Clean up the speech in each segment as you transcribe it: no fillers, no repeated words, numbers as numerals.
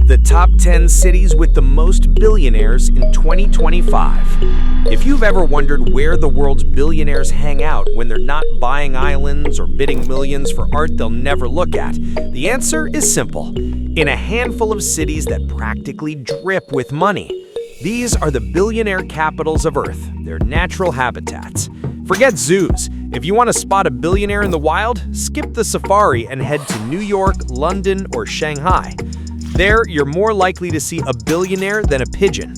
The top 10 cities with the most billionaires in 2025. If you've ever wondered where the world's billionaires hang out when they're not buying islands or bidding millions for art they'll never look at, the answer is simple. In a handful of cities that practically drip with money. These are the billionaire capitals of Earth, their natural habitats. Forget zoos. If you want to spot a billionaire in the wild, skip the safari and head to New York, London, or Shanghai. There, you're more likely to see a billionaire than a pigeon.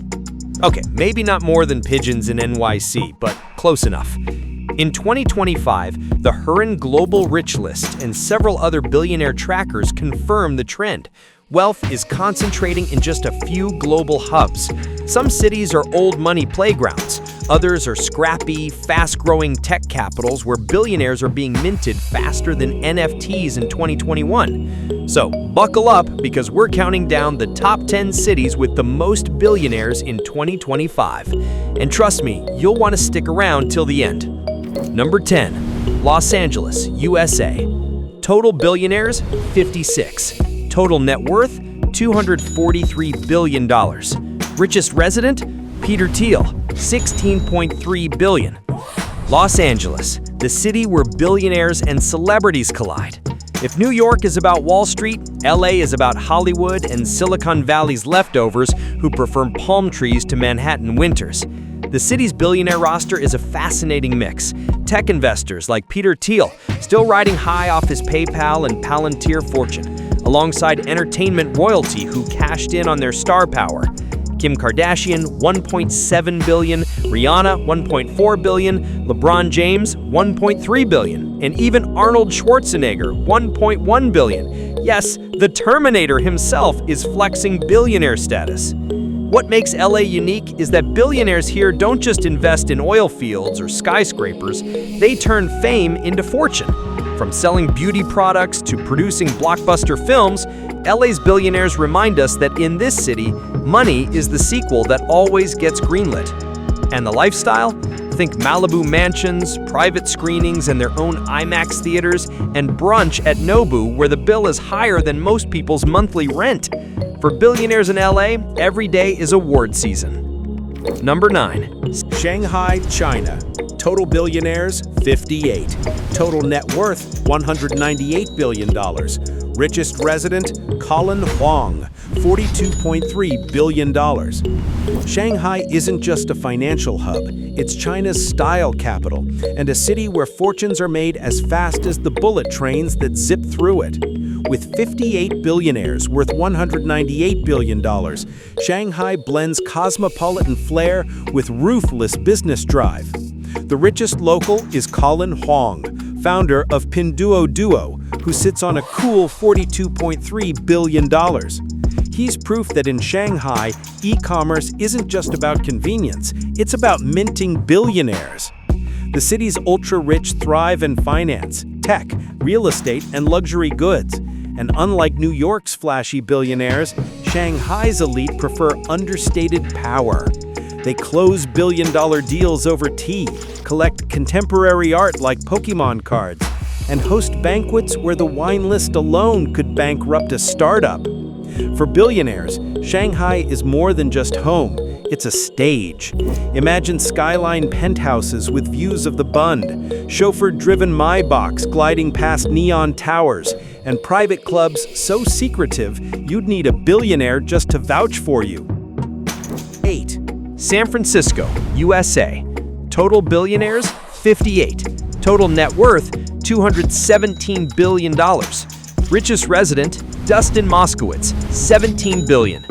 Okay, maybe not more than pigeons in NYC, but close enough. In 2025, the Hurun Global Rich List and several other billionaire trackers confirm the trend. Wealth is concentrating in just a few global hubs. Some cities are old money playgrounds. Others are scrappy, fast-growing tech capitals where billionaires are being minted faster than NFTs in 2021. So, buckle up because we're counting down the top 10 cities with the most billionaires in 2025. And trust me, you'll want to stick around till the end. Number 10. Los Angeles, USA. Total billionaires, 56. Total net worth, $243 billion. Richest resident, Peter Thiel, $16.3 billion. Los Angeles, the city where billionaires and celebrities collide. If New York is about Wall Street, LA is about Hollywood and Silicon Valley's leftovers who prefer palm trees to Manhattan winters. The city's billionaire roster is a fascinating mix. Tech investors like Peter Thiel, still riding high off his PayPal and Palantir fortune, alongside entertainment royalty who cashed in on their star power. Kim Kardashian, $1.7 billion, Rihanna, $1.4 billion, LeBron James, $1.3 billion, and even Arnold Schwarzenegger, $1.1 billion. Yes, the Terminator himself is flexing billionaire status. What makes LA unique is that billionaires here don't just invest in oil fields or skyscrapers, they turn fame into fortune. From selling beauty products to producing blockbuster films, LA's billionaires remind us that in this city, money is the sequel that always gets greenlit. And the lifestyle? Think Malibu mansions, private screenings and their own IMAX theaters, and brunch at Nobu where the bill is higher than most people's monthly rent. For billionaires in LA, every day is award season. Number 9. Shanghai, China. Total billionaires, 58. Total net worth, $198 billion. Richest resident, Colin Huang, $42.3 billion. Shanghai isn't just a financial hub, it's China's style capital, and a city where fortunes are made as fast as the bullet trains that zip through it. With 58 billionaires worth $198 billion, Shanghai blends cosmopolitan flair with ruthless business drive. The richest local is Colin Huang, founder of Pinduoduo, who sits on a cool $42.3 billion. He's proof that in Shanghai, e-commerce isn't just about convenience, it's about minting billionaires. The city's ultra-rich thrive in finance, tech, real estate, and luxury goods. And unlike New York's flashy billionaires, Shanghai's elite prefer understated power. They close billion-dollar deals over tea, collect contemporary art like Pokemon cards, and host banquets where the wine list alone could bankrupt a startup. For billionaires, Shanghai is more than just home. It's a stage. Imagine skyline penthouses with views of the Bund, chauffeur-driven Maybachs gliding past neon towers, and private clubs so secretive you'd need a billionaire just to vouch for you. 8. San Francisco, USA. Total billionaires, 58. Total net worth, $217 billion. Richest resident, Dustin Moskowitz, $17 billion.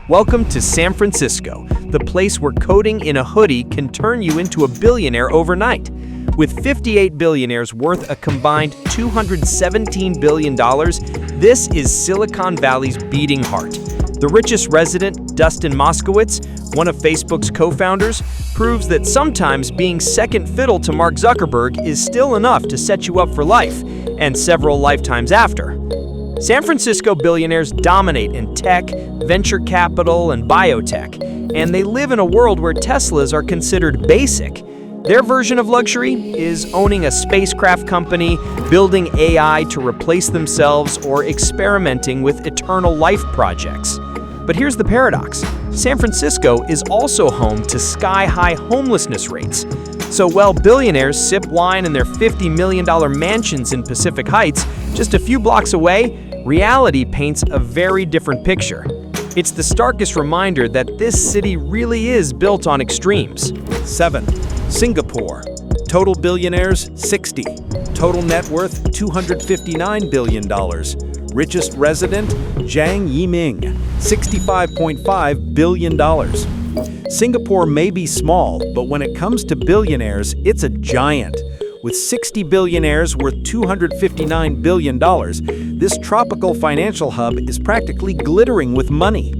Welcome to San Francisco, the place where coding in a hoodie can turn you into a billionaire overnight. With 58 billionaires worth a combined $217 billion, this is Silicon Valley's beating heart. The richest resident, Dustin Moskowitz, one of Facebook's co-founders, proves that sometimes being second fiddle to Mark Zuckerberg is still enough to set you up for life, and several lifetimes after. San Francisco billionaires dominate in tech, venture capital, and biotech, and they live in a world where Teslas are considered basic. Their version of luxury is owning a spacecraft company, building AI to replace themselves, or experimenting with eternal life projects. But here's the paradox. San Francisco is also home to sky-high homelessness rates. So while billionaires sip wine in their $50 million mansions in Pacific Heights, just a few blocks away, reality paints a very different picture. It's the starkest reminder that this city really is built on extremes. 7. Singapore. Total billionaires, 60. Total net worth, $259 billion. Richest resident, Jiang Yiming, $65.5 billion. Singapore may be small, but when it comes to billionaires, it's a giant. With 60 billionaires worth $259 billion, this tropical financial hub is practically glittering with money.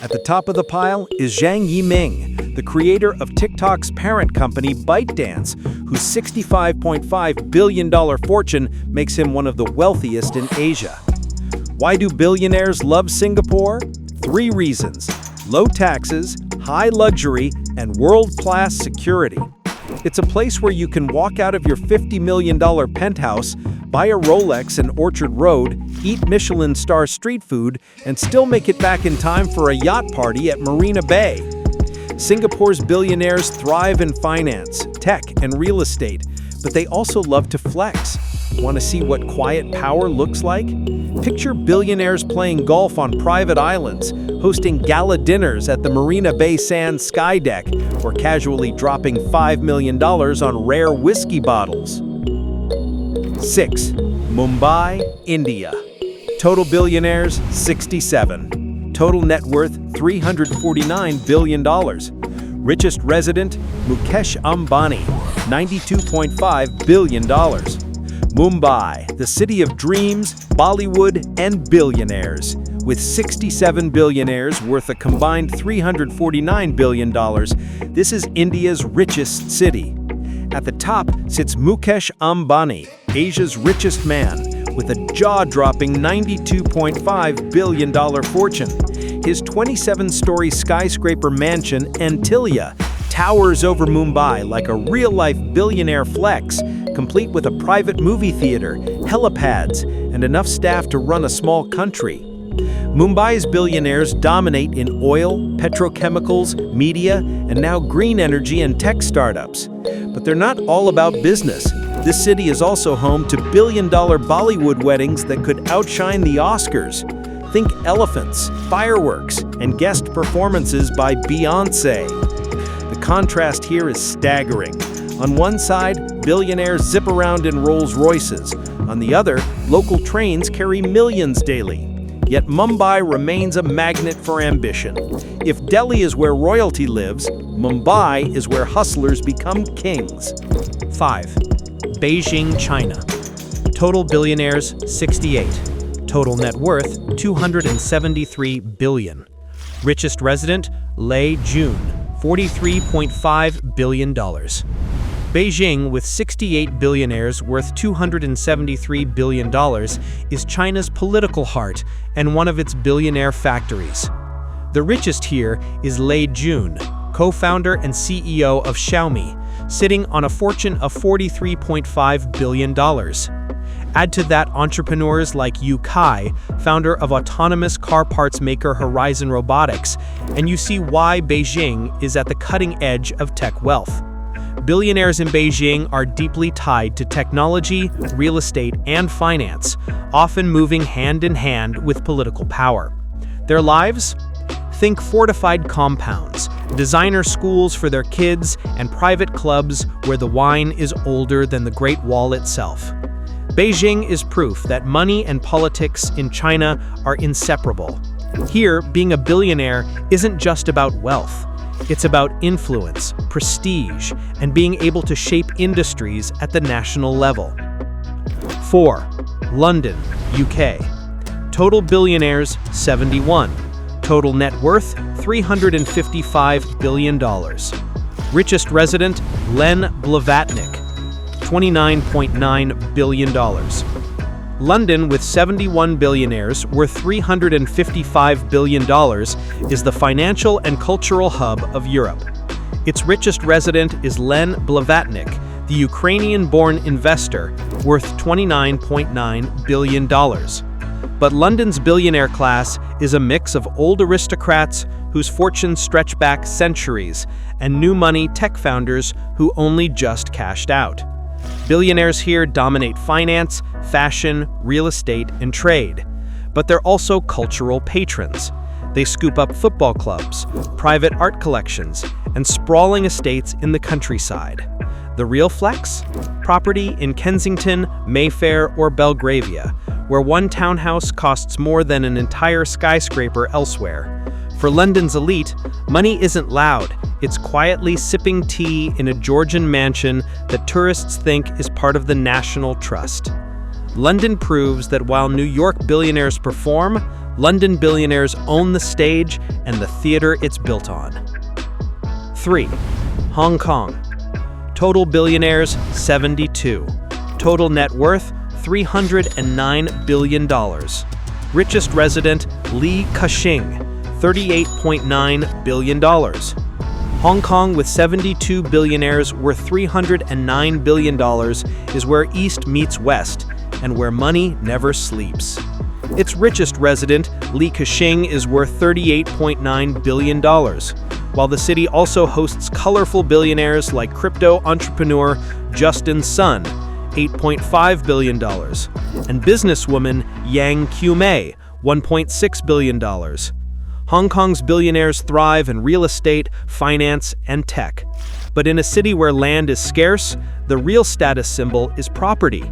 At the top of the pile is Jiang Yiming, the creator of TikTok's parent company ByteDance, whose $65.5 billion fortune makes him one of the wealthiest in Asia. Why do billionaires love Singapore? 3 reasons: low taxes, high luxury, and world-class security. It's a place where you can walk out of your $50 million penthouse, buy a Rolex in Orchard Road, eat Michelin star street food, and still make it back in time for a yacht party at Marina Bay. Singapore's billionaires thrive in finance, tech, and real estate, but they also love to flex. Want to see what quiet power looks like? Picture billionaires playing golf on private islands, hosting gala dinners at the Marina Bay Sands sky deck, or casually dropping $5 million on rare whiskey bottles. 6. Mumbai, India. Total billionaires, 67. Total net worth, $349 billion. Richest resident, Mukesh Ambani, $92.5 billion. Mumbai, the city of dreams, Bollywood, and billionaires. With 67 billionaires worth a combined $349 billion, this is India's richest city. At the top sits Mukesh Ambani, Asia's richest man, with a jaw-dropping $92.5 billion fortune. His 27-story skyscraper mansion, Antilia, towers over Mumbai like a real-life billionaire flex, complete with a private movie theater, helipads, and enough staff to run a small country. Mumbai's billionaires dominate in oil, petrochemicals, media, and now green energy and tech startups. But they're not all about business. This city is also home to billion-dollar Bollywood weddings that could outshine the Oscars. Think elephants, fireworks, and guest performances by Beyoncé. The contrast here is staggering. On one side, billionaires zip around in Rolls-Royces. On the other, local trains carry millions daily. Yet Mumbai remains a magnet for ambition. If Delhi is where royalty lives, Mumbai is where hustlers become kings. 5. Beijing, China. Total billionaires, 68. Total net worth, $273 billion. Richest resident, Lei Jun, $43.5 billion. Beijing, with 68 billionaires worth $273 billion, is China's political heart and one of its billionaire factories. The richest here is Lei Jun, co-founder and CEO of Xiaomi, sitting on a fortune of $43.5 billion. Add to that entrepreneurs like Yu Kai, founder of autonomous car parts maker Horizon Robotics, and you see why Beijing is at the cutting edge of tech wealth. Billionaires in Beijing are deeply tied to technology, real estate, and finance, often moving hand in hand with political power. Their lives? Think fortified compounds, designer schools for their kids, and private clubs where the wine is older than the Great Wall itself. Beijing is proof that money and politics in China are inseparable. Here, being a billionaire isn't just about wealth. It's about influence, prestige, and being able to shape industries at the national level. 4. London, UK. Total billionaires, 71. Total net worth, $355 billion. Richest resident, Len Blavatnik, $29.9 billion. London, with 71 billionaires worth $355 billion, is the financial and cultural hub of Europe. Its richest resident is Len Blavatnik, the Ukrainian-born investor, worth $29.9 billion. But London's billionaire class is a mix of old aristocrats whose fortunes stretch back centuries and new money tech founders who only just cashed out. Billionaires here dominate finance, fashion, real estate, and trade. But they're also cultural patrons. They scoop up football clubs, private art collections, and sprawling estates in the countryside. The real flex? Property in Kensington, Mayfair, or Belgravia, where one townhouse costs more than an entire skyscraper elsewhere. For London's elite, money isn't loud. It's quietly sipping tea in a Georgian mansion that tourists think is part of the National Trust. London proves that while New York billionaires perform, London billionaires own the stage and the theater it's built on. 3. Hong Kong. Total billionaires, 72. Total net worth, $309 billion. Richest resident, Li Ka-shing, $38.9 billion. Hong Kong, with 72 billionaires worth $309 billion, is where East meets West and where money never sleeps. Its richest resident, Li Ka-shing, is worth $38.9 billion, while the city also hosts colorful billionaires like crypto entrepreneur Justin Sun, $8.5 billion, and businesswoman Yang Q-mei, $1.6 billion. Hong Kong's billionaires thrive in real estate, finance, and tech. But in a city where land is scarce, the real status symbol is property.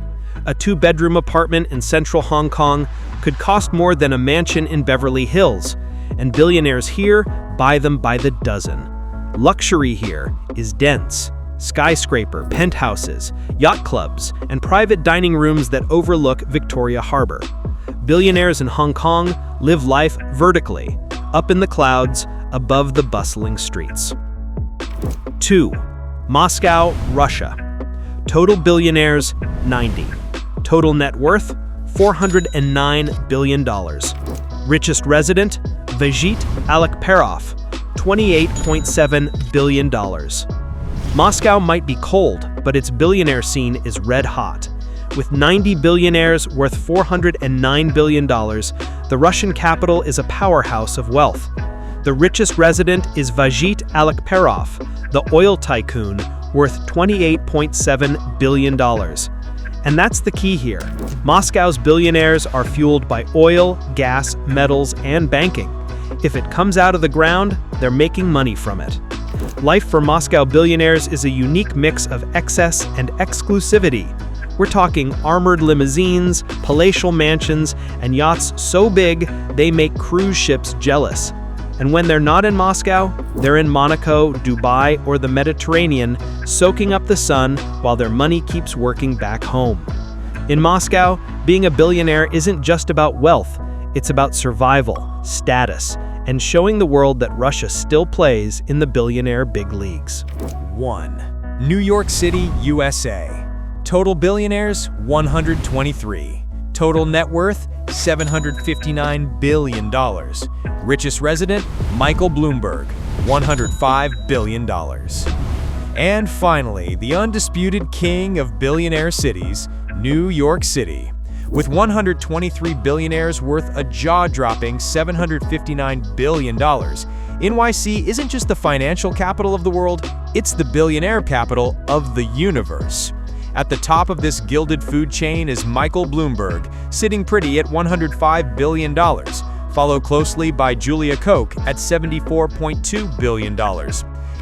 A two-bedroom apartment in central Hong Kong could cost more than a mansion in Beverly Hills, and billionaires here buy them by the dozen. Luxury here is dense. Skyscraper, penthouses, yacht clubs, and private dining rooms that overlook Victoria Harbor. Billionaires in Hong Kong live life vertically, up in the clouds, above the bustling streets. 2. Moscow, Russia. Total billionaires, 90. Total net worth, $409 billion. Richest resident, Vazhit Alekperov, $28.7 billion. Moscow might be cold, but its billionaire scene is red hot. With 90 billionaires worth $409 billion, the Russian capital is a powerhouse of wealth. The richest resident is Vazhit Alekperov, the oil tycoon, worth $28.7 billion. And that's the key here. Moscow's billionaires are fueled by oil, gas, metals, and banking. If it comes out of the ground, they're making money from it. Life for Moscow billionaires is a unique mix of excess and exclusivity. We're talking armored limousines, palatial mansions, and yachts so big they make cruise ships jealous. And when they're not in Moscow, they're in Monaco, Dubai, or the Mediterranean, soaking up the sun while their money keeps working back home. In Moscow, being a billionaire isn't just about wealth, it's about survival, status, and showing the world that Russia still plays in the billionaire big leagues. 1. New York City, USA. Total billionaires, 123. Total net worth, $759 billion. Richest resident, Michael Bloomberg, $105 billion. And finally, the undisputed king of billionaire cities, New York City. With 123 billionaires worth a jaw-dropping $759 billion, NYC isn't just the financial capital of the world, it's the billionaire capital of the universe. At the top of this gilded food chain is Michael Bloomberg, sitting pretty at $105 billion, followed closely by Julia Koch at $74.2 billion.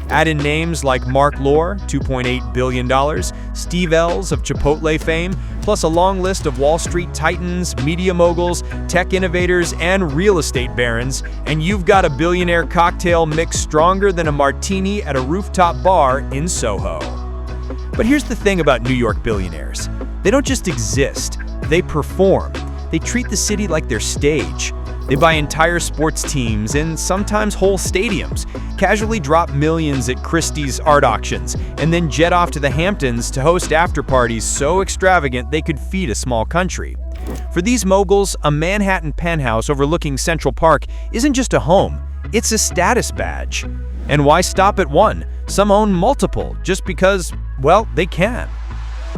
Add in names like Mark Lore, $2.8 billion, Steve Ells of Chipotle fame, plus a long list of Wall Street titans, media moguls, tech innovators, and real estate barons, and you've got a billionaire cocktail mix stronger than a martini at a rooftop bar in Soho. But here's the thing about New York billionaires. They don't just exist, they perform. They treat the city like their stage. They buy entire sports teams and sometimes whole stadiums, casually drop millions at Christie's art auctions, and then jet off to the Hamptons to host after-parties so extravagant they could feed a small country. For these moguls, a Manhattan penthouse overlooking Central Park isn't just a home, it's a status badge. And why stop at one? Some own multiple, just because, well, they can.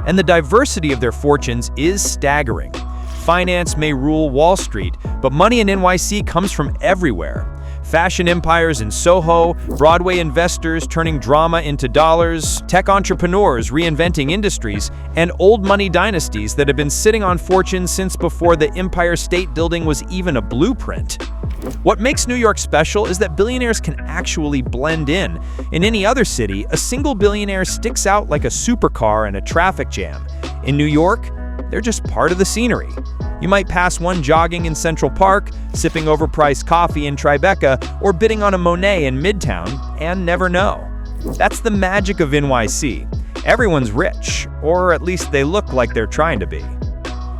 And the diversity of their fortunes is staggering. finance may rule Wall Street, but money in NYC comes from everywhere. Fashion empires in Soho, Broadway investors turning drama into dollars, tech entrepreneurs reinventing industries, and old money dynasties that have been sitting on fortunes since before the Empire State Building was even a blueprint. What makes New York special is that billionaires can actually blend in. In any other city, a single billionaire sticks out like a supercar in a traffic jam. In New York, they're just part of the scenery. You might pass one jogging in Central Park, sipping overpriced coffee in Tribeca, or bidding on a Monet in Midtown, and never know. That's the magic of NYC. Everyone's rich, or at least they look like they're trying to be.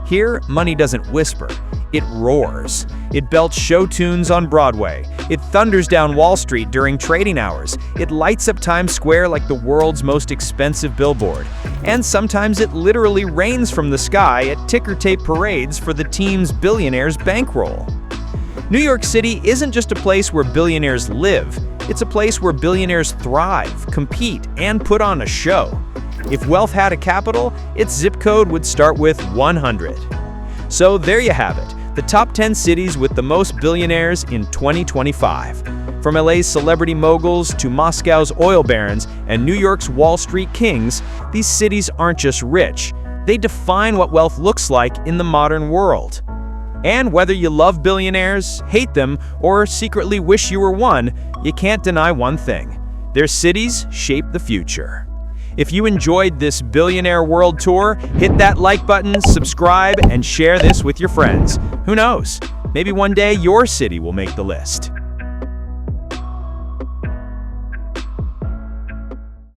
Here, money doesn't whisper, it roars. It belts show tunes on Broadway. It thunders down Wall Street during trading hours. It lights up Times Square like the world's most expensive billboard. And sometimes it literally rains from the sky at ticker tape parades for the team's Billionaires bankroll. New York City isn't just a place where billionaires live. It's a place where billionaires thrive, compete, and put on a show. If wealth had a capital, its zip code would start with 100. So there you have it, the top 10 cities with the most billionaires in 2025. From LA's celebrity moguls to Moscow's oil barons and New York's Wall Street kings, these cities aren't just rich, they define what wealth looks like in the modern world. And whether you love billionaires, hate them, or secretly wish you were one, you can't deny one thing: their cities shape the future. If you enjoyed this Billionaire World Tour, hit that like button, subscribe, and share this with your friends. Who knows? Maybe one day your city will make the list.